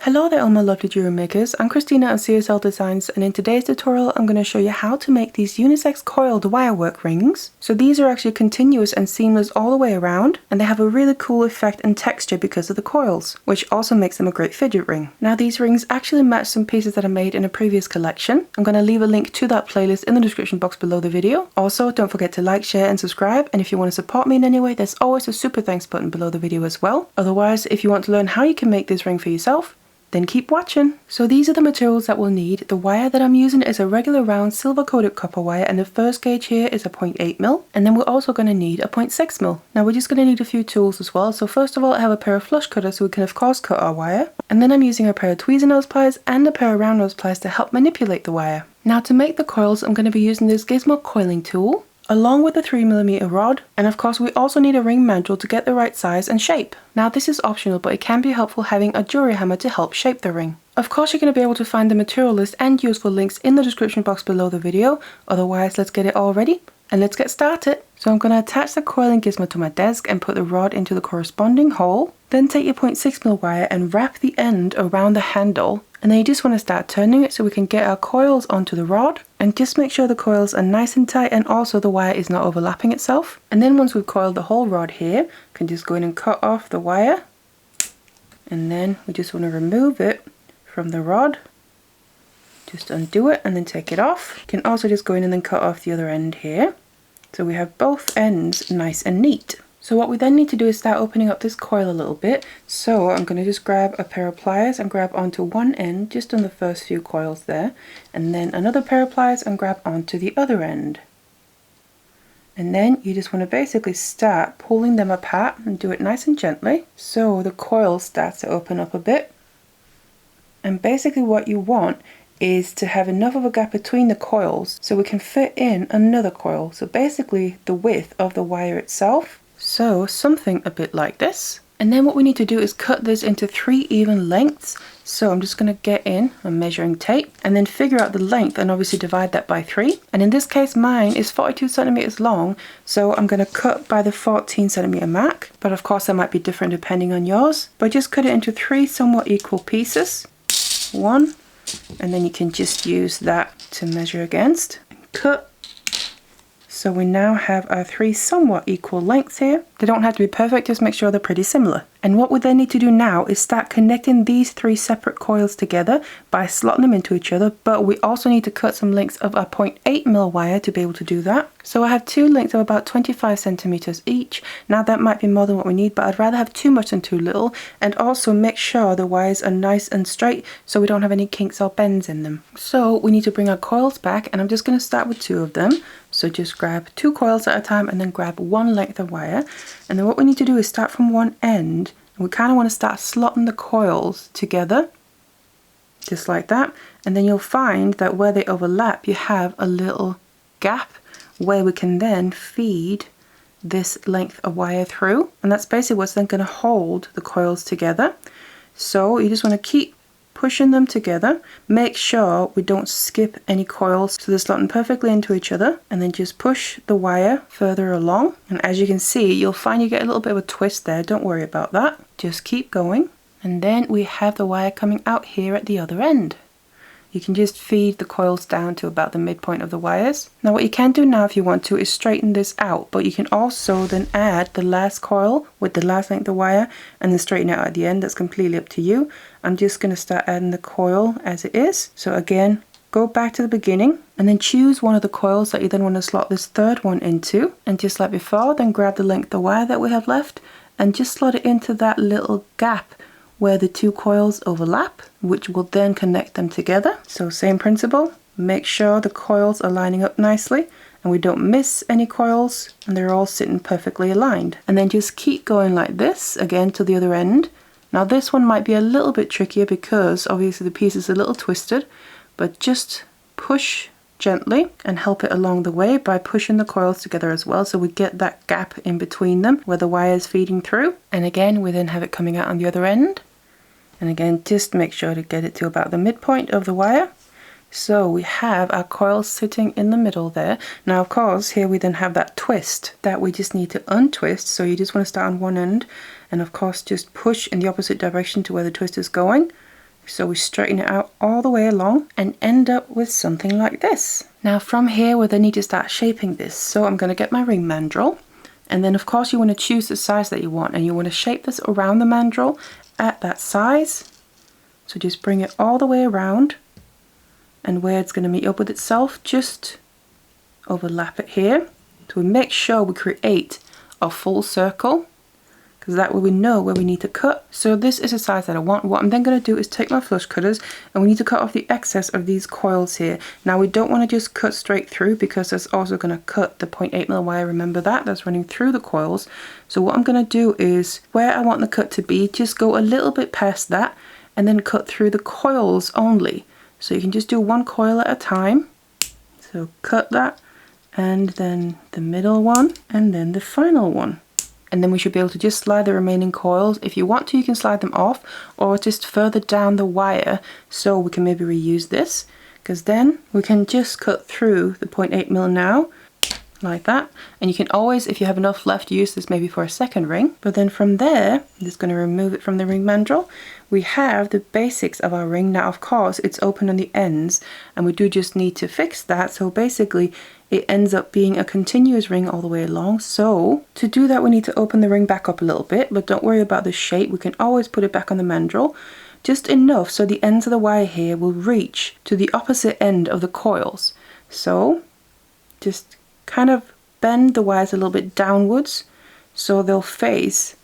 Hello there all my lovely jewelry makers, I'm Christina of CSLdesigns, and in today's tutorial I'm going to show you how to make these unisex coiled wirework rings. So these are actually continuous and seamless all the way around, and they have a really cool effect and texture because of the coils, which also makes them a great fidget ring. Now these rings actually match some pieces that I made in a previous collection. I'm going to leave a link to that playlist in the description box below the video. Also, don't forget to like, share and subscribe, and if you want to support me in any way, there's always a super thanks button below the video as well. Otherwise, if you want to learn how you can make this ring for yourself, then keep watching. So these are the materials that we'll need. The wire that I'm using is a regular round silver coated copper wire, and the first gauge here is a 0.8mm, and then we're also going to need a 0.6mm. Now we're just going to need a few tools as well. So first of all, I have a pair of flush cutters so we can of course cut our wire, and then I'm using a pair of tweezer nose pliers and a pair of round nose pliers to help manipulate the wire. Now to make the coils, I'm going to be using this gizmo coiling tool along with a 3mm rod, and of course we also need a ring mandrel to get the right size and shape. Now this is optional, but it can be helpful having a jewelry hammer to help shape the ring. Of course you're going to be able to find the material list and useful links in the description box below the video. Otherwise, let's get it all ready and let's get started. So I'm going to attach the coiling gizmo to my desk and put the rod into the corresponding hole. Then take your 0.6mm wire and wrap the end around the handle, and then you just want to start turning it so we can get our coils onto the rod, and just make sure the coils are nice and tight and also the wire is not overlapping itself. And then once we've coiled the whole rod here, you can just go in and cut off the wire, and then we just want to remove it from the rod. Just undo it and then take it off. You can also just go in and then cut off the other end here, so we have both ends nice and neat. So what we then need to do is start opening up this coil a little bit. So I'm going to just grab a pair of pliers and grab onto one end just on the first few coils there, and then another pair of pliers and grab onto the other end. And then you just want to basically start pulling them apart and do it nice and gently so the coil starts to open up a bit. And basically what you want is to have enough of a gap between the coils so we can fit in another coil. So basically the width of the wire itself. So something a bit like this. And then what we need to do is cut this into 3 even lengths. So I'm just going to get in a measuring tape and then figure out the length and obviously divide that by 3. And in this case mine is 42 centimeters long, so I'm going to cut by the 14 centimeter mark. But of course that might be different depending on yours. But just cut it into 3 somewhat equal pieces. 1, and then you can just use that to measure against. Cut. So we now have our 3 somewhat equal lengths here. They don't have to be perfect, just make sure they're pretty similar. And what we then need to do now is start connecting these 3 separate coils together by slotting them into each other, but we also need to cut some lengths of our 0.8mm wire to be able to do that. So I have 2 lengths of about 25 centimeters each. Now that might be more than what we need, but I'd rather have too much than too little, and also make sure the wires are nice and straight so we don't have any kinks or bends in them. So we need to bring our coils back, and I'm just going to start with 2 of them. So just grab 2 coils at a time and then grab 1 length of wire. And then what we need to do is start from one end, and we kind of want to start slotting the coils together, just like that. And then you'll find that where they overlap, you have a little gap where we can then feed this length of wire through. And that's basically what's then going to hold the coils together. So you just want to keep pushing them together. Make sure we don't skip any coils so they're slotting perfectly into each other, and then just push the wire further along. And as you can see, you'll find you get a little bit of a twist there. Don't worry about that. Just keep going. And then we have the wire coming out here at the other end. You can just feed the coils down to about the midpoint of the wires. Now what you can do now if you want to is straighten this out, but you can also then add the last coil with the last length of wire and then straighten it out at the end. That's completely up to you. I'm just going to start adding the coil as it is. So again, go back to the beginning and then choose one of the coils that you then want to slot this third one into, and just like before, then grab the length of wire that we have left and just slot it into that little gap where the 2 coils overlap, which will then connect them together. So same principle, make sure the coils are lining up nicely and we don't miss any coils and they're all sitting perfectly aligned. And then just keep going like this again to the other end. Now this one might be a little bit trickier because obviously the piece is a little twisted, but just push gently and help it along the way by pushing the coils together as well, so we get that gap in between them where the wire is feeding through. And again we then have it coming out on the other end, and again just make sure to get it to about the midpoint of the wire. So we have our coils sitting in the middle there. Now of course here we then have that twist that we just need to untwist, so you just want to start on one end and of course just push in the opposite direction to where the twist is going. So we straighten it out all the way along and end up with something like this. Now from here we then need to start shaping this. So I'm going to get my ring mandrel, and then of course you want to choose the size that you want, and you want to shape this around the mandrel at that size. So just bring it all the way around, and where it's going to meet up with itself, just overlap it here. So we make sure we create a full circle, because that way we know where we need to cut. So this is the size that I want. What I'm then going to do is take my flush cutters, and we need to cut off the excess of these coils here. Now we don't want to just cut straight through, because that's also going to cut the 0.8mm wire. Remember that's running through the coils. So what I'm going to do is, where I want the cut to be, just go a little bit past that and then cut through the coils only. So you can just do one coil at a time. So cut that, and then the middle one, and then the final one. And then we should be able to just slide the remaining coils. If you want to, you can slide them off, or just further down the wire, so we can maybe reuse this, because then we can just cut through the 0.8mm now, like that. And you can always, if you have enough left, use this maybe for a second ring. But then from there, I'm just going to remove it from the ring mandrel. We have the basics of our ring. Now of course it's open on the ends, and we do just need to fix that. So basically it ends up being a continuous ring all the way along. So to do that we need to open the ring back up a little bit, but don't worry about the shape. We can always put it back on the mandrel, just enough so the ends of the wire here will reach to the opposite end of the coils. So just kind of bend the wires a little bit downwards so they'll face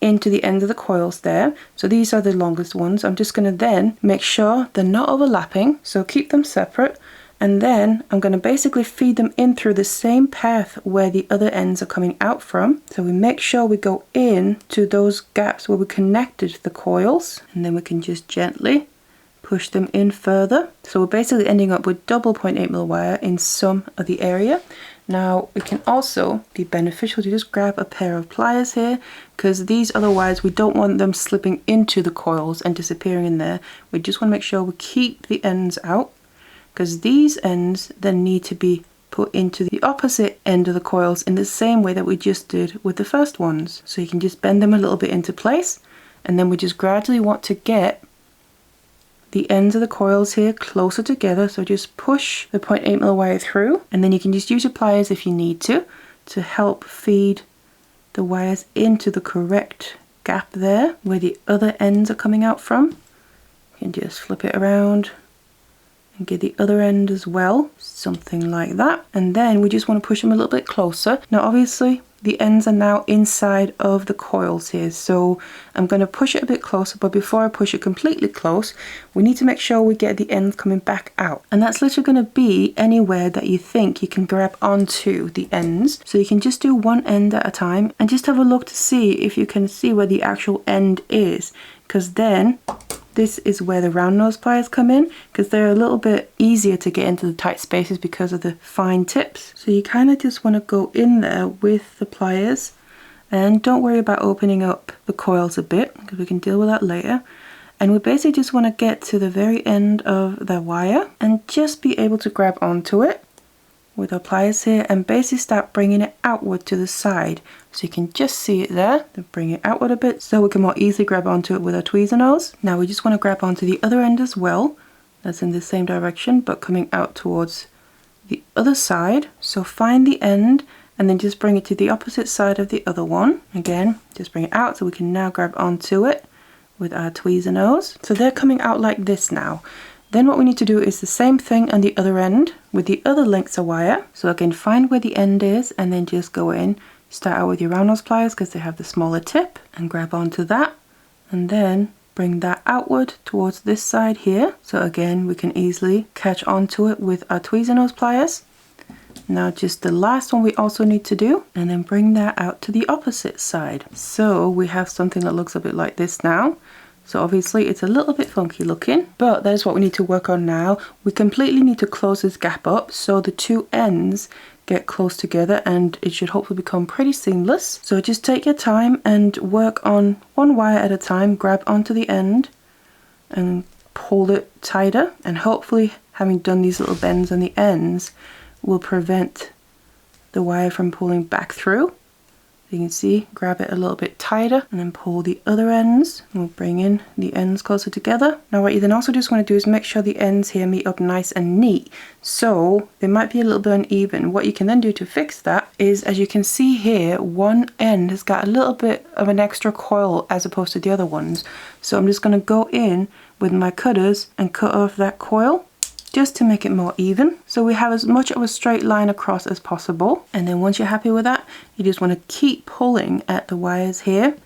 into the end of the coils there. So these are the longest ones. I'm just going to then make sure they're not overlapping, so keep them separate, and then I'm going to basically feed them in through the same path where the other ends are coming out from. So we make sure we go in to those gaps where we connected the coils, and then we can just gently push them in further. So we're basically ending up with double 0.8mm wire in some of the area. Now it can also be beneficial to just grab a pair of pliers here, because these otherwise we don't want them slipping into the coils and disappearing in there. We just want to make sure we keep the ends out, because these ends then need to be put into the opposite end of the coils in the same way that we just did with the first ones. So you can just bend them a little bit into place, and then we just gradually want to get the ends of the coils here closer together. So just push the 0.8mm wire through, and then you can just use your pliers if you need to help feed the wires into the correct gap there where the other ends are coming out from. You can just flip it around and get the other end as well, something like that. And then we just want to push them a little bit closer. Now obviously the ends are now inside of the coils here, so I'm going to push it a bit closer, but before I push it completely close, we need to make sure we get the ends coming back out. And that's literally going to be anywhere that you think you can grab onto the ends. So you can just do one end at a time and just have a look to see if you can see where the actual end is, because then this is where the round nose pliers come in, because they're a little bit easier to get into the tight spaces because of the fine tips. So you kind of just want to go in there with the pliers, and don't worry about opening up the coils a bit, because we can deal with that later. And we basically just want to get to the very end of the wire and just be able to grab onto it with our pliers here, and basically start bringing it outward to the side. So you can just see it there, then bring it outward a bit so we can more easily grab onto it with our tweezer nose. Now we just want to grab onto the other end as well. That's in the same direction but coming out towards the other side. So find the end and then just bring it to the opposite side of the other one. Again, just bring it out so we can now grab onto it with our tweezer nose. So they're coming out like this now. Then what we need to do is the same thing on the other end with the other lengths of wire. So again, find where the end is and then just go in. Start out with your round nose pliers because they have the smaller tip, and grab onto that, and then bring that outward towards this side here. So again, we can easily catch onto it with our tweezer nose pliers. Now just the last one we also need to do, and then bring that out to the opposite side. So we have something that looks a bit like this now. So obviously it's a little bit funky looking, but that is what we need to work on now. We completely need to close this gap up so the two ends get close together, and it should hopefully become pretty seamless. So just take your time and work on one wire at a time. Grab onto the end and pull it tighter, and hopefully having done these little bends on the ends will prevent the wire from pulling back through. You can see, grab it a little bit tighter and then pull the other ends. We'll bring in the ends closer together. Now what you then also just want to do is make sure the ends here meet up nice and neat. So they might be a little bit uneven. What you can then do to fix that is, as you can see here, one end has got a little bit of an extra coil as opposed to the other ones. So I'm just going to go in with my cutters and cut off that coil, just to make it more even. So we have as much of a straight line across as possible. And then once you're happy with that, you just want to keep pulling at the wires here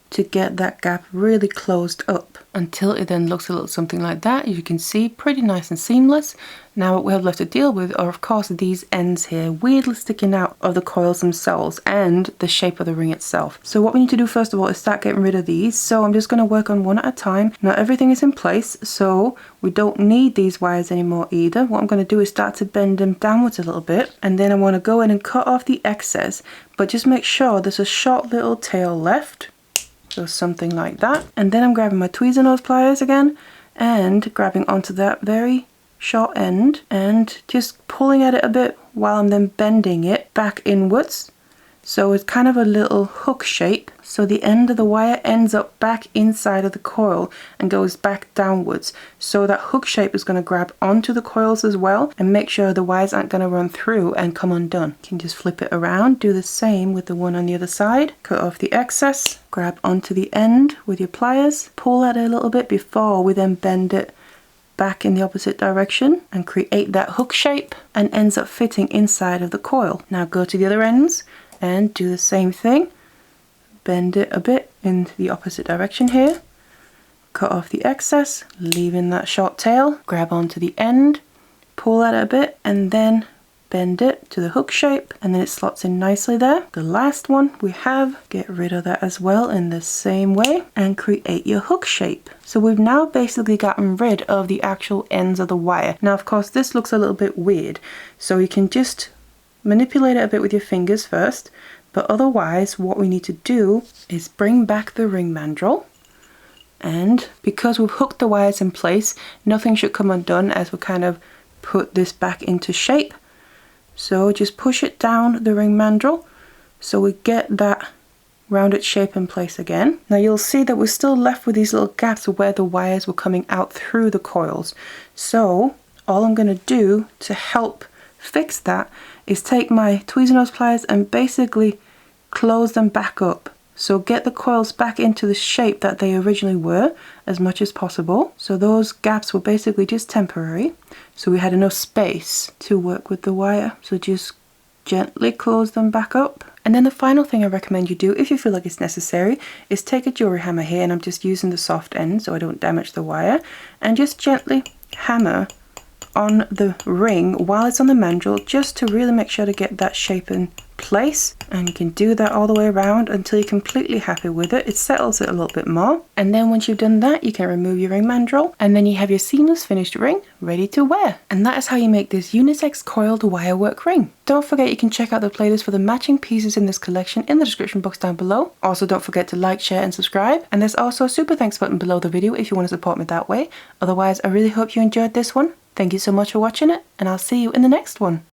to get that gap really closed up until it then looks a little something like that. You can see, pretty nice and seamless. Now what we have left to deal with are of course these ends here, weirdly sticking out of the coils themselves and the shape of the ring itself. So what we need to do first of all is start getting rid of these. So I'm just going to work on one at a time. Now everything is in place, so we don't need these wires anymore either. What I'm going to do is start to bend them downwards a little bit, and then I want to go in and cut off the excess, but just make sure there's a short little tail left. So something like that. And then I'm grabbing my tweezer nose pliers again and grabbing onto that very short end and just pulling at it a bit while I'm then bending it back inwards. So it's kind of a little hook shape. So the end of the wire ends up back inside of the coil and goes back downwards. So that hook shape is going to grab onto the coils as well and make sure the wires aren't going to run through and come undone. You can just flip it around, do the same with the one on the other side. Cut off the excess, grab onto the end with your pliers, pull at it a little bit before we then bend it back in the opposite direction and create that hook shape and ends up fitting inside of the coil. Now go to the other ends and do the same thing. Bend it a bit in the opposite direction here. Cut off the excess, leaving that short tail. Grab onto the end, pull at it a bit, and then bend it to the hook shape, and then it slots in nicely there. The last one we have, get rid of that as well in the same way and create your hook shape. So we've now basically gotten rid of the actual ends of the wire. Now of course this looks a little bit weird, so you can just manipulate it a bit with your fingers first, but otherwise what we need to do is bring back the ring mandrel, and because we've hooked the wires in place, nothing should come undone as we kind of put this back into shape. So just push it down the ring mandrel so we get that rounded shape in place again. Now you'll see that we're still left with these little gaps where the wires were coming out through the coils. So all I'm going to do to help fix that is take my tweezer nose pliers and basically close them back up. So get the coils back into the shape that they originally were as much as possible. So those gaps were basically just temporary. So we had enough space to work with the wire. So just gently close them back up. And then the final thing I recommend you do, if you feel like it's necessary, is take a jewellery hammer here, and I'm just using the soft end so I don't damage the wire, and just gently hammer on the ring while it's on the mandrel, just to really make sure to get that shape in place. And you can do that all the way around until you're completely happy with it. It settles it a little bit more, and then once you've done that, you can remove your ring mandrel, and then you have your seamless finished ring ready to wear. And that is how you make this unisex coiled wirework ring. Don't forget you can check out the playlist for the matching pieces in this collection in the description box down below. Also don't forget to like, share and subscribe, and there's also a super thanks button below the video if you want to support me that way. Otherwise I really hope you enjoyed this one. Thank you so much for watching it, and I'll see you in the next one.